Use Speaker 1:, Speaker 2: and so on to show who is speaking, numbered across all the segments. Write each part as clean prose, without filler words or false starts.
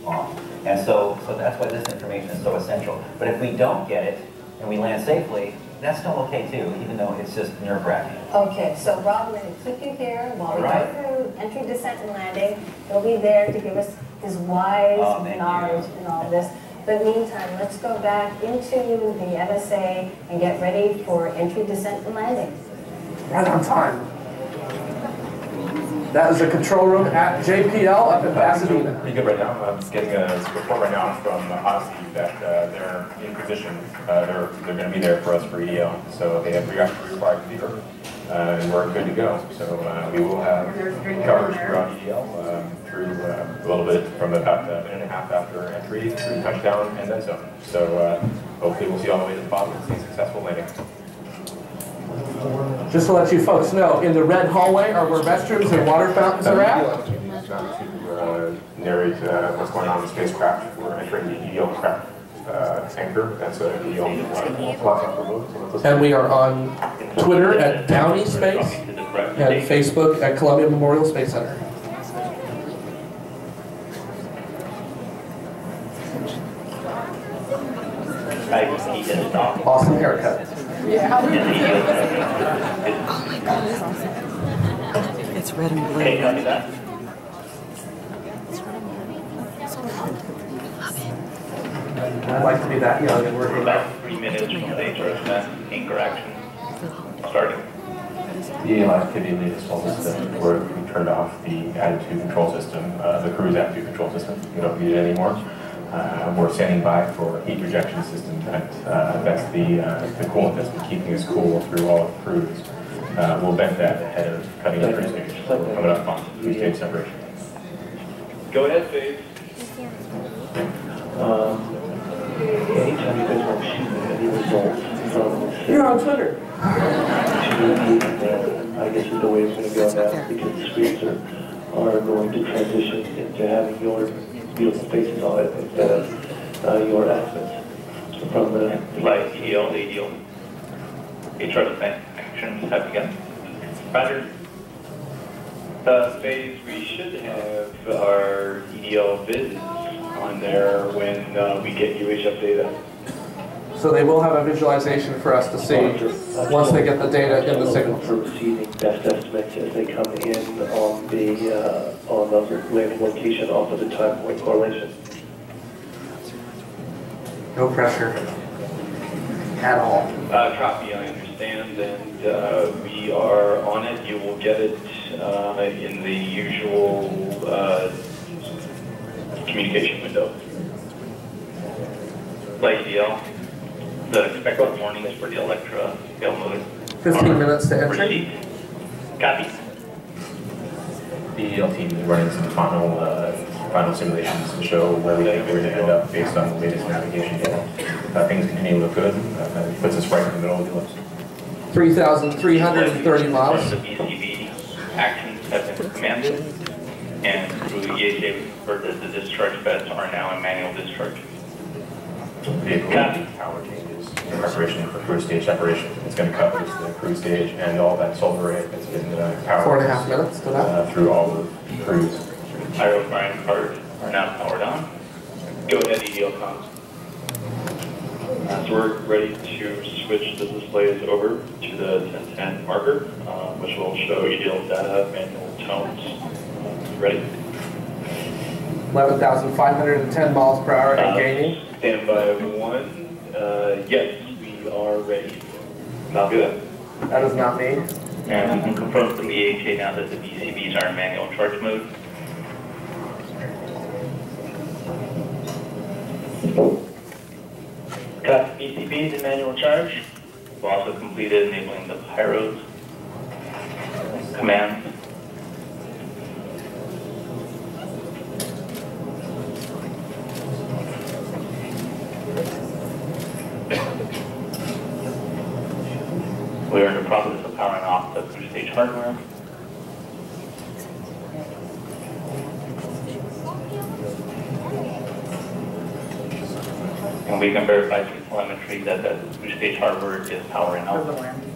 Speaker 1: on. And so that's why this information is so essential. But if we don't get it, and we land safely, that's still okay too, even though it's just nerve-wracking.
Speaker 2: Okay, so Rob, we're going to keep you here while we go through entry, descent, and landing. He'll be there to give us his wise knowledge in all this. But meantime, let's go back into the MSA and get ready for entry, descent, and landing.
Speaker 3: Right on time. That is the control room at JPL up in Pasadena.
Speaker 4: Pretty good right now. I'm just getting a report right now from Odyssey that they're in position. They're going to be there for us for EDL. So they have required fever, and we're good to go. So we will have coverage throughout EDL through a little bit from about a minute and a half after entry through touchdown and then some. So hopefully we'll see all the way to the bottom and see a successful landing.
Speaker 3: Just to let you folks know, in the red hallway are where restrooms and water fountains are at.
Speaker 4: To narrate what's going on in the spacecraft. We're entering the EDL craft anchor. That's a EDL platform.
Speaker 3: And we are on Twitter at Downey Space and Facebook at Columbia Memorial Space Center. Awesome haircut.
Speaker 5: Yeah. Oh my God, it's awesome. It's red and blue.
Speaker 1: Hey, copy that.
Speaker 3: I'd like to be that young and working.
Speaker 1: About 3 minutes from stage descent, anchor action. Starting.
Speaker 4: The activity lead is system where we turned off the attitude control system, the cruise attitude control system. We don't need it anymore. We're standing by for heat rejection system. That's the coolant that's been keeping us cool through all of the cruise. We'll vent that ahead of cutting the cruise stage. So we're coming up on cruise stage separation.
Speaker 1: Go ahead, Faith.
Speaker 6: Anytime you guys want to shoot any results from
Speaker 3: You're on Twitter.
Speaker 6: I guess is the way it's going to go now, because the screens are going to transition into having your beautiful faces on it instead of your accents from the
Speaker 1: Light, EDL, ADL. HR descent actions have begun. Roger. Phase, we should have our EDL vids on there when we get UHF data.
Speaker 3: So they will have a visualization for us to see once they get the data in the signal.
Speaker 6: For receiving best estimates as they come in on the landing location off of the time point correlation.
Speaker 3: No pressure at all.
Speaker 1: Copy, I understand, and we are on it. You will get it in the usual communication window. Light EDL. The expected warnings for the Electra scale mode.
Speaker 3: 15 minutes to entry.
Speaker 1: Received. Copy.
Speaker 4: The EDL team is running some final simulations to show where we think we're going to end up based on the latest navigation data. Things continue to look good. It puts us right in the middle of the ellipse.
Speaker 3: 3,330 miles.
Speaker 1: The BCB actions have been commanded, and through the EHA, we've heard that the discharge beds are now in manual discharge.
Speaker 4: Vehicle power changes in preparation for cruise stage separation. It's going to cover the cruise stage and all that solar array that's been powered
Speaker 3: 4.5 minutes to that.
Speaker 4: through all of the cruise.
Speaker 1: Pyro firing card are now powered on. Go ahead, EDL comms.
Speaker 7: So we're ready to switch the displays over to the 1010 marker, which will show EDL data, manual tones. Ready?
Speaker 3: 11,510 miles per hour and gaining.
Speaker 7: Standby 1. Yes, we are ready. Copy that.
Speaker 3: That is not me.
Speaker 1: And we can confirm from the EHA now that the BCBs are in manual charge mode. Got BCBs in manual charge. We've also completed enabling the pyros command. We are in the process of powering off the cruise stage hardware. And we can verify through telemetry that the cruise stage hardware is powering up.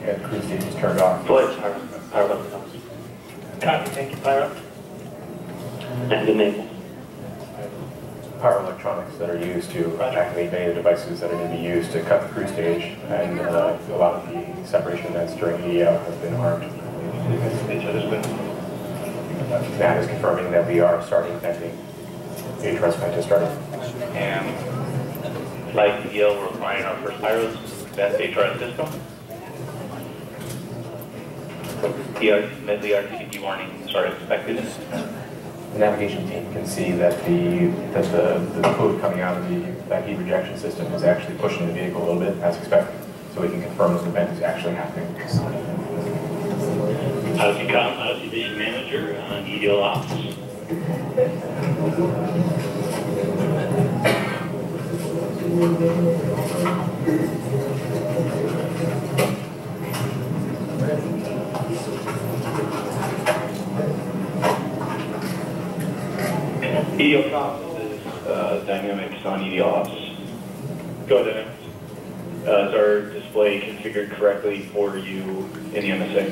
Speaker 4: Yeah, the cruise stage is turned off.
Speaker 1: Flight power up. Copy, thank you, Pyro. And enable.
Speaker 4: power electronics that are used to activate many of the devices that are going to be used to cut the cruise stage, and a lot of the separation events during EDO have been harmed. Matt is confirming that we are starting testing. HRS plan has started.
Speaker 7: And like EDO, we're requiring our first pilots best HRS system. Medley RTD warnings are expected.
Speaker 4: The navigation team can see that the fluid coming out of that heat rejection system is actually pushing the vehicle a little bit, as expected. So we can confirm this event is actually happening.
Speaker 7: Odyssey Com, Odyssey Mission Manager on EDO Ops. EDO Ops is Dynamics on EDO Ops. Go Dynamics. Is our display configured correctly for you in the MSA?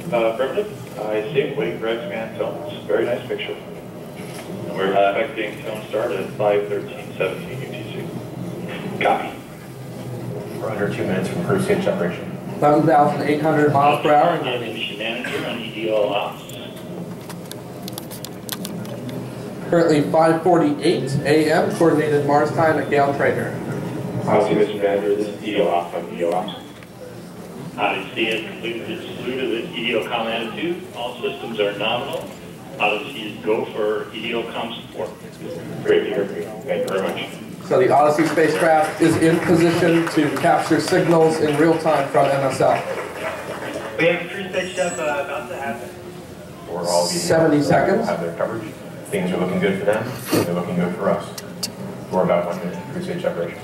Speaker 7: Primitive. I see it. Waiting for X-Man tones. Very nice picture. And we're expecting tone start at 5:13:17 UTC. Copy.
Speaker 4: We're under 2 minutes from cruise stage separation.
Speaker 3: 11,800 miles per hour.
Speaker 7: Mission Manager on EDO Ops.
Speaker 3: Currently 5:48 a.m. Coordinated Mars time at Gale Traeger.
Speaker 7: Odyssey Mission Manager, this is EDO Ops on EDO Ops. Odyssey has completed its salute of the EDO Com attitude. All systems are nominal. Odyssey is go for EDO Com support.
Speaker 4: Great to hear from you. Thank you very much.
Speaker 3: So the Odyssey spacecraft is in position to capture signals in real time from MSL.
Speaker 8: We have a cruise stage step about to happen.
Speaker 4: For all the
Speaker 3: 70 seconds.
Speaker 4: Have their coverage. Things are looking good for them. They're looking good for us. We're about 1 minute from cruise stage separation.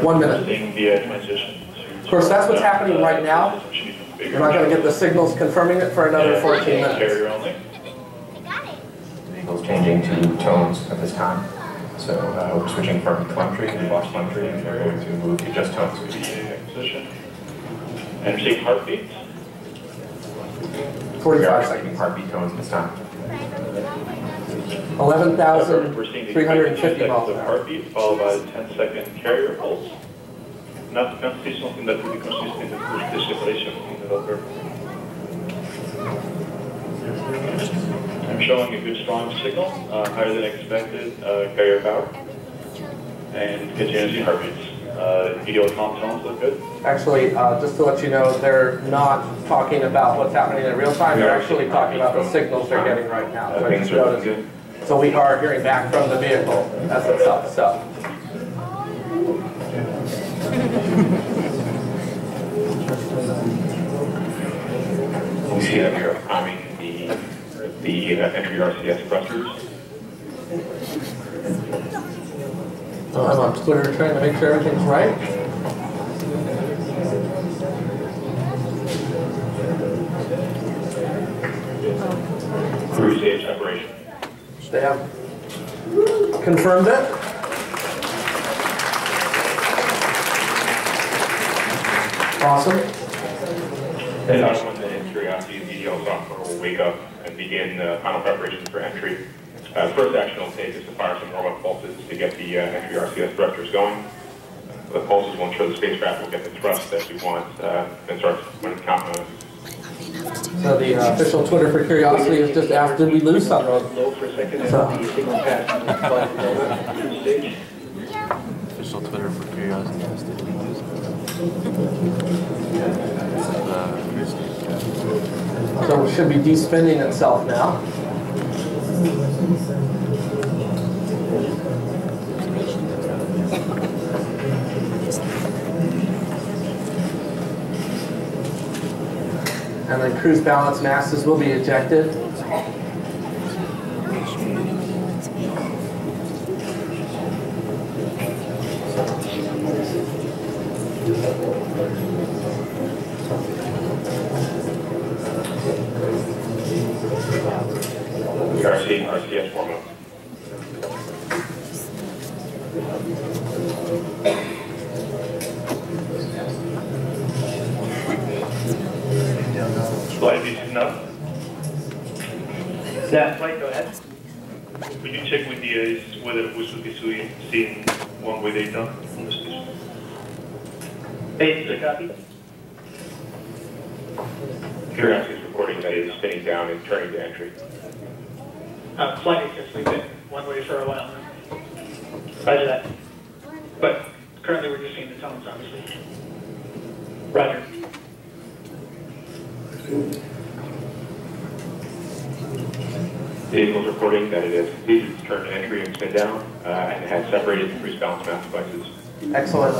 Speaker 3: 1 minute.
Speaker 7: Via transition.
Speaker 3: Of course, that's what's happening right now. We're not going to get the signals confirming it for another 14 minutes.
Speaker 7: Carrier only.
Speaker 4: The vehicle's changing to tones at this time. So we're switching from telemetry to watch telemetry, and we're going to move to just tones.
Speaker 7: Position. And receive heartbeats.
Speaker 3: 45 seconds.
Speaker 4: Heartbeat tones this time.
Speaker 3: 11,350 miles
Speaker 7: of
Speaker 3: per hour.
Speaker 7: heartbeat, followed by a 10-second carrier pulse. Not to constitute something that would be consistent with the separation in the developer. I'm showing a good strong signal, higher than expected carrier power, and continuously heartbeats. EDO Com tones look good.
Speaker 3: Actually, just to let you know, they're not talking about what's happening in real time. They're actually talking about the signals they're getting right now. So, I just noticed. So we are hearing back from the vehicle as itself. So.
Speaker 4: We see that we are priming the entry RCS thrusters.
Speaker 3: I'm on Twitter trying to make sure everything's right.
Speaker 4: Cruise stage separation.
Speaker 3: They have confirmed it. Awesome.
Speaker 4: And that's when the Curiosity and EDO software will wake up and begin final preparations for entry. First action will take is to fire some robot pulses to get the entry RCS thrusters going. The pulses will ensure the spacecraft will get the thrust that we want and start when it's countdown.
Speaker 3: So the official Twitter for Curiosity has just asked, did we lose something?
Speaker 6: Low for a second as
Speaker 3: So.
Speaker 6: the signal pass cruise stage.
Speaker 9: Official Twitter for Curiosity has to lose.
Speaker 3: So it should be despinning itself now. And then cruise balance masses will be ejected.
Speaker 4: RCS warm-up.
Speaker 7: Flight is enough.
Speaker 8: Zach, flight, go ahead.
Speaker 7: Would you
Speaker 8: check with DA is whether we should be seeing one-way data from the station.
Speaker 7: Hey, the copy? Curiosity is reporting that it is spinning down and turning to entry.
Speaker 8: Flight has been one-way for a while now. Roger that. But currently we're just seeing the tones, obviously. Roger.
Speaker 7: Vehicles reporting that it has completed its turn to entry and spin down, and has separated the Bruce balance map devices.
Speaker 3: Excellent.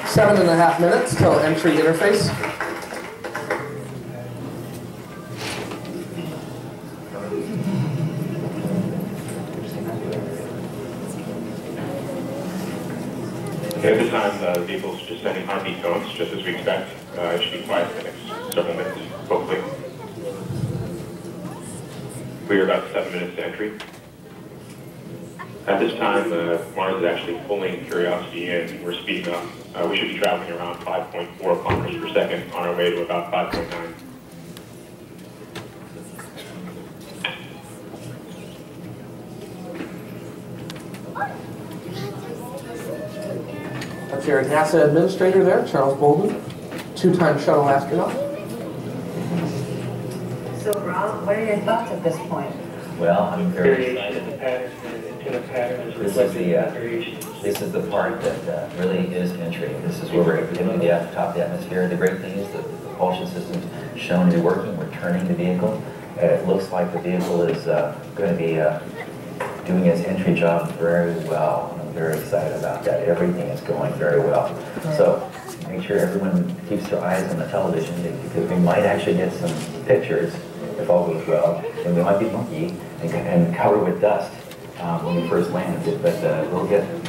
Speaker 3: 7.5 minutes till entry interface.
Speaker 7: At this time, the vehicle's just sending heartbeat tones, just as we expect. It should be quiet for the next several minutes, hopefully. We are about 7 minutes to entry. At this time, Mars is actually pulling Curiosity in. We're speeding up. We should be traveling around 5.4 kilometers per second on our way to about 5.9.
Speaker 3: That's your NASA administrator there, Charles Bolden, 2-time shuttle astronaut.
Speaker 2: So Rob, what are your thoughts at this point?
Speaker 1: Well, I'm very excited. This is the part that really is entry. This is where we're getting to the top of the atmosphere. The great thing is that the propulsion system's shown to be working. We're turning the vehicle. It looks like the vehicle is going to be doing its entry job very well. I'm very excited about that. Everything is going very well. So make sure everyone keeps their eyes on the television because we might actually get some pictures if all goes well. And we might be funky and covered with dust when we first land. But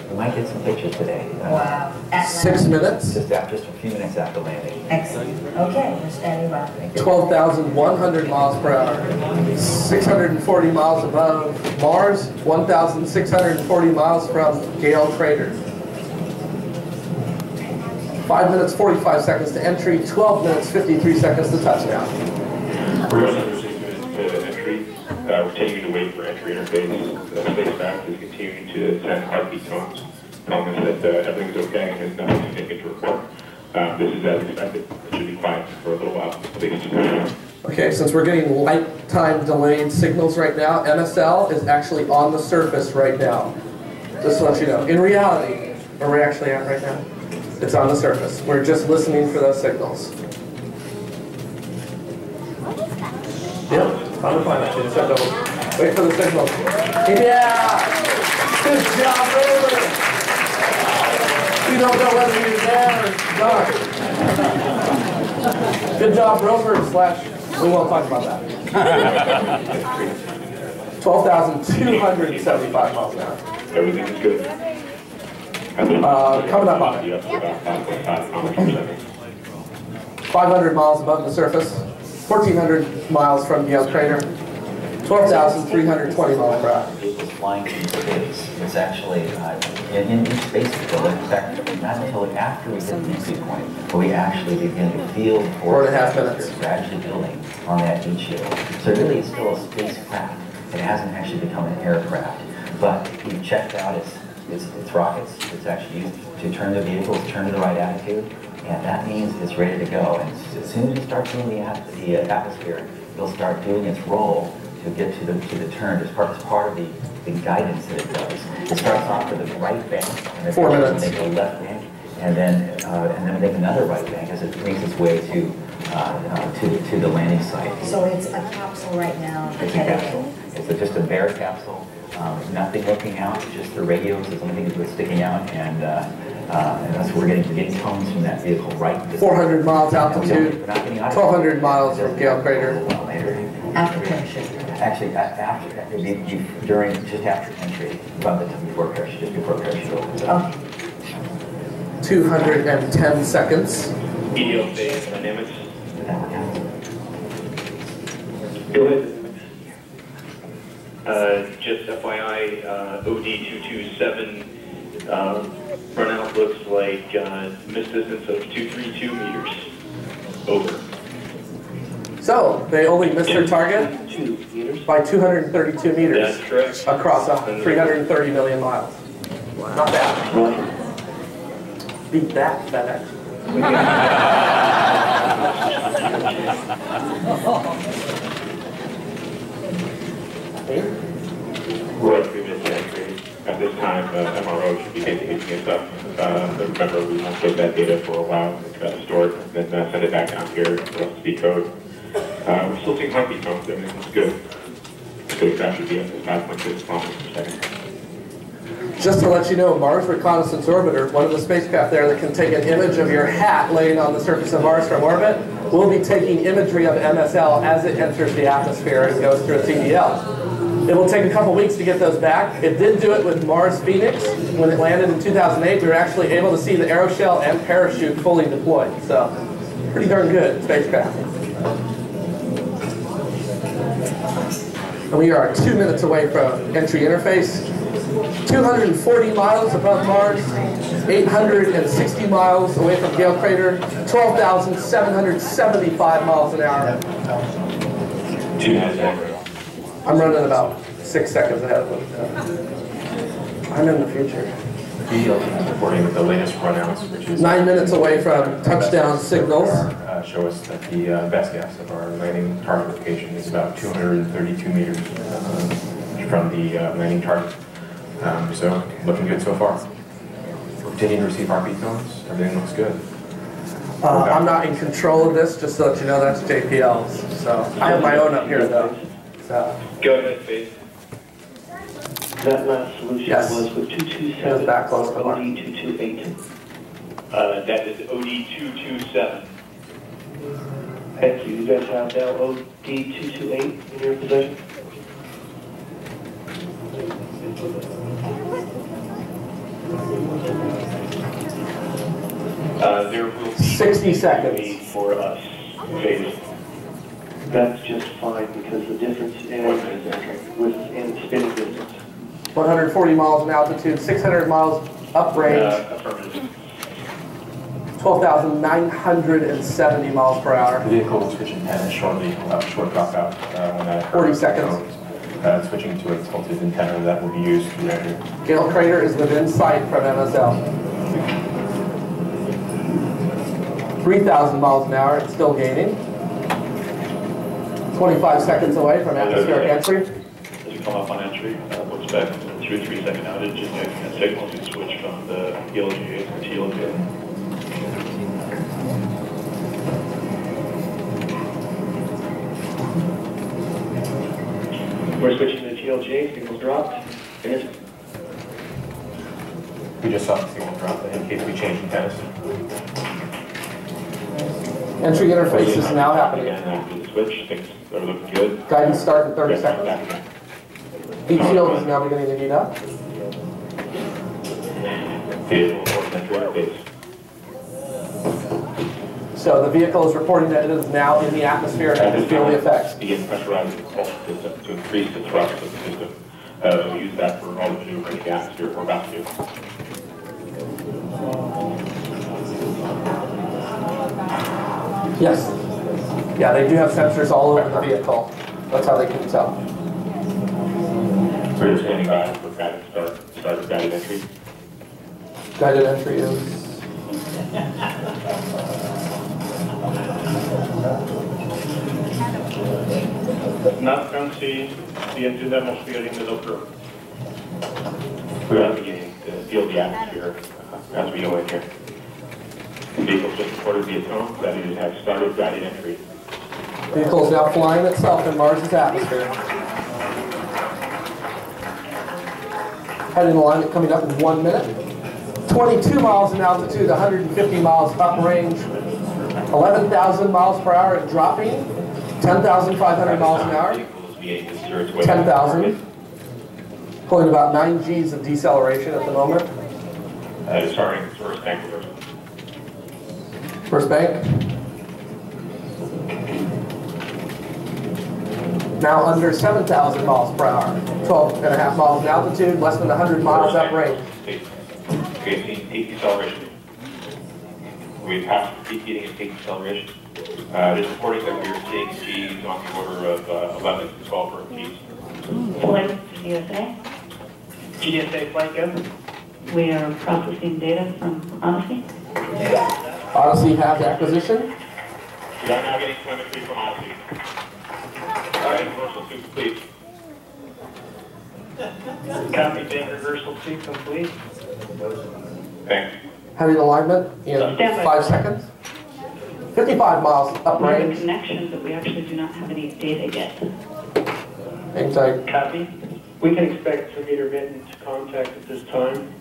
Speaker 1: we might get some pictures today.
Speaker 2: Wow.
Speaker 3: 6 minutes?
Speaker 1: Just a few minutes after landing.
Speaker 2: Excellent. Okay, we're standing by.
Speaker 3: 12,100 miles per hour. 640 miles above Mars. 1,640 miles from Gale Crater. 5 minutes, 45 seconds to entry. 12 minutes, 53 seconds to touchdown.
Speaker 7: We're going to 6 minutes to entry. We're continuing to wait for entry interface. The spacecraft is continuing to send heartbeat tones, telling us that everything's okay and there's nothing significant to report. This is as expected. It should be quiet for a little while. Please.
Speaker 3: Okay, since we're getting lifetime delayed signals right now, MSL is actually on the surface right now. Just to let you know. In reality, where we're actually at right now, it's on the surface. We're just listening for those signals. Yep, on the planet. Wait for the signals. Yeah! Good job, Rover! You don't know whether you're there or not. Good job, Rover / we won't talk about that. 12,275 miles an hour.
Speaker 7: Everything is good.
Speaker 3: Coming up on it. 500 miles above the surface. 1,400 miles from Gale Crater. 12,320 miles per hour.
Speaker 1: It's flying in space. It's actually in space. In fact, not until after we hit the entry point will we actually begin to feel
Speaker 3: 4.5 minutes.
Speaker 1: gradually building on that heat shield. So really, it's still a spacecraft. It hasn't actually become an aircraft. But we've checked out its rockets. It's actually used to turn the vehicles, turn to the right attitude. And that means it's ready to go. And as soon as you start feeling the atmosphere, it'll start doing its role to get to the turn. It's part of the guidance that it does. It starts off with a right bank, and then
Speaker 3: 4 minutes.
Speaker 1: Make a left bank, and then make another right bank as it makes its way to the landing site.
Speaker 2: So it's a capsule right now.
Speaker 1: It's a capsule. It's just a bare capsule. Nothing looking out. Just the radios is the only thing that's sticking out, and that's what we're getting tones from that vehicle right.
Speaker 3: 400 miles altitude. 1,200 miles from Gale Crater.
Speaker 2: After parachute.
Speaker 1: Actually, just after entry, before parachute, just before parachute opens up.
Speaker 2: Okay.
Speaker 3: 210 seconds.
Speaker 7: EDL phase dynamics. Go ahead. Just FYI, OD227 runout looks like missed distance of 232 meters. Over.
Speaker 3: So, they only missed their target.
Speaker 7: 2 meters.
Speaker 3: by 232 meters
Speaker 7: That's correct.
Speaker 3: across 330 million miles. Not bad. Beat that, FedEx.
Speaker 4: We're at previous entry. At this time, MRO should be picking this up. But remember, we won't get that data for a while. We've got to store it, and then send it back down here for us to decode. We're still seeing heartbeat tones. Everything's good. So that should be up to 5.6 kilometers per second.
Speaker 3: Just to let you know, Mars Reconnaissance Orbiter, one of the spacecraft there that can take an image of your hat laying on the surface of Mars from orbit, will be taking imagery of MSL as it enters the atmosphere and goes through its EDL. It will take a couple weeks to get those back. It did do it with Mars Phoenix. When it landed in 2008, we were actually able to see the aeroshell and parachute fully deployed. So, pretty darn good spacecraft. And we are 2 minutes away from entry interface. 240 miles above Mars, 860 miles away from Gale Crater, 12,775 miles an hour. I'm running about 6 seconds ahead of them. I'm in the future.
Speaker 4: Reporting with the latest runouts, which is
Speaker 3: 9 minutes away from touchdown signals.
Speaker 4: Show us that the best guess of our landing target location is about 232 meters from the landing target. So looking good so far. We're continuing to receive heartbeat tones. Everything looks good.
Speaker 3: I'm not in control of this, just to let you know that's JPL's. So I have my own up here though. So.
Speaker 7: Go ahead, Faith.
Speaker 6: That last solution
Speaker 3: Yes.
Speaker 6: was with
Speaker 3: It was
Speaker 6: 227
Speaker 3: back close to
Speaker 6: or
Speaker 3: Mark.
Speaker 6: OD228.
Speaker 7: That is OD227.
Speaker 6: Thank you. You guys have now OD228 in your possession?
Speaker 7: There will be
Speaker 3: 60 seconds.
Speaker 7: for us. Faith.
Speaker 6: That's just fine because the difference in spinning distance.
Speaker 3: 140 miles in altitude, 600 miles uprange,
Speaker 7: Affirmative.
Speaker 3: 12,970 miles per hour.
Speaker 4: The vehicle will switch antennas shortly, short dropout when that occurs.
Speaker 3: 40 seconds.
Speaker 4: Switching to a tilted antenna that will be used to measure.
Speaker 3: Gale Crater is within sight from MSL. 3,000 miles an hour, it's still gaining. 25 seconds away from atmospheric entry.
Speaker 7: As we come up on entry, we'll expect a 2 or 3 second outage and signals to switch from the ELGA to TLGA. We're switching to TLGA, signals dropped.
Speaker 4: We just saw the signal drop in case we change antennas.
Speaker 3: Entry interface is now happening.
Speaker 7: Again, after the switch, things are looking good.
Speaker 3: Guidance start in 30 seconds. Heat shield is now beginning to heat up.
Speaker 7: Vehicle reports entry interface.
Speaker 3: So the vehicle is reporting that it is now in the atmosphere and can feel the effects.
Speaker 7: Begin pressurizing the propulsion system to increase the thrust of the system. We'll use that for all the maneuvering in the atmosphere we're about to do.
Speaker 3: Yes. Yeah, they do have sensors all over the vehicle. That's how they can tell.
Speaker 7: So you're standing by for guided start of guided entry.
Speaker 3: Guided entry is...
Speaker 7: Not currently the entry atmosphere in the local. We are beginning to feel the atmosphere as we go in here. The vehicle just reported via tone that it has started guided entry.
Speaker 3: Vehicle is now flying itself in Mars' atmosphere. Heading alignment coming up in 1 minute. 22 miles in altitude, 150 miles uprange, 11,000 miles per hour and dropping, 10,500 miles an hour, 10,000. Pulling about 9 Gs of deceleration at the moment.
Speaker 7: Starting first bank reversal.
Speaker 3: First bank. Now under 7,000 miles per hour. 12.5 miles in altitude, less than 100 miles uprange.
Speaker 7: Okay, peak deceleration. We passed peak heating and peak deceleration.
Speaker 4: There's reporting that we are seeing G's on the order of 11 to 12 per piece.
Speaker 10: Flight to GSA.
Speaker 8: GSA flight go.
Speaker 10: We are processing data from Odyssey.
Speaker 3: Odyssey has acquisition.
Speaker 4: We are now getting telemetry from Odyssey. All right, reversal suit complete.
Speaker 8: Copy, Dave, reversal suit complete.
Speaker 4: Thanks.
Speaker 3: Heading alignment in 5 seconds. 55 miles
Speaker 10: We have a
Speaker 3: uprange.
Speaker 10: connection, but we actually do not have any data yet.
Speaker 3: Hang tight.
Speaker 8: Copy.
Speaker 11: We can expect Sergeant Benton to contact at this time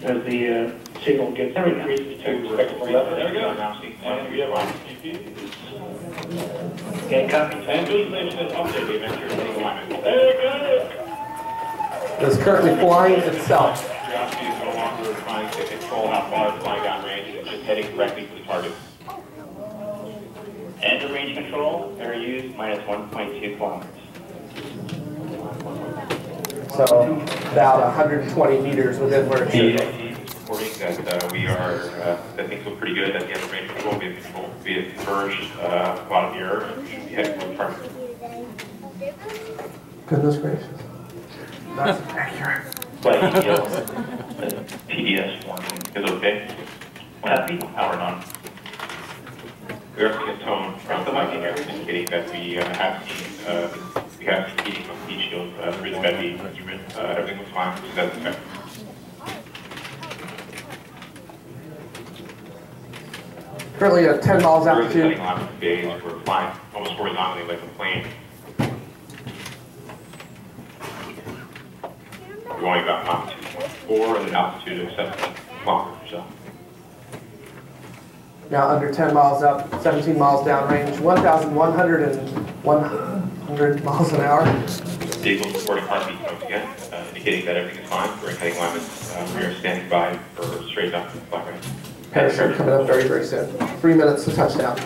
Speaker 11: as the signal gets increased to expectable level.
Speaker 4: There we go. And we have our CP.
Speaker 8: Okay, copy.
Speaker 4: And visualization is updated. We mentioned heading alignment. There we go.
Speaker 3: It is currently flying itself.
Speaker 4: Curiosity is no longer trying to control how far it's flying down range. It's just heading directly to the target.
Speaker 12: End of range control, error used minus 1.2 kilometers.
Speaker 3: So about 120 meters within where it should be.
Speaker 4: Reporting that we are, that things look pretty good at the end of range control. We have converged a lot of the error and we should be heading for the target.
Speaker 3: Goodness gracious. That's accurate.
Speaker 12: Flight PDS warning.
Speaker 4: Is it okay?
Speaker 12: Copy. Powered on.
Speaker 4: We are seeing a tone from the miking here indicating that we have seen heating of heat shield through the bed beam unit. Everything was fine, so that's okay.
Speaker 3: Currently at 10 miles
Speaker 4: We're
Speaker 3: altitude.
Speaker 4: setting alignment phase. We're flying almost horizontally like a plane. We're going about Mach 2.4 at an altitude of 17 kilometers or so.
Speaker 3: Now under 10 miles up, 17 miles downrange, 1,100 miles an hour.
Speaker 4: Vehicle reporting heartbeat once again, indicating that everything is fine. We're in heading alignment. We are standing by for straight up flight range.
Speaker 3: Parachute coming up very, very soon. 3 minutes to touchdown.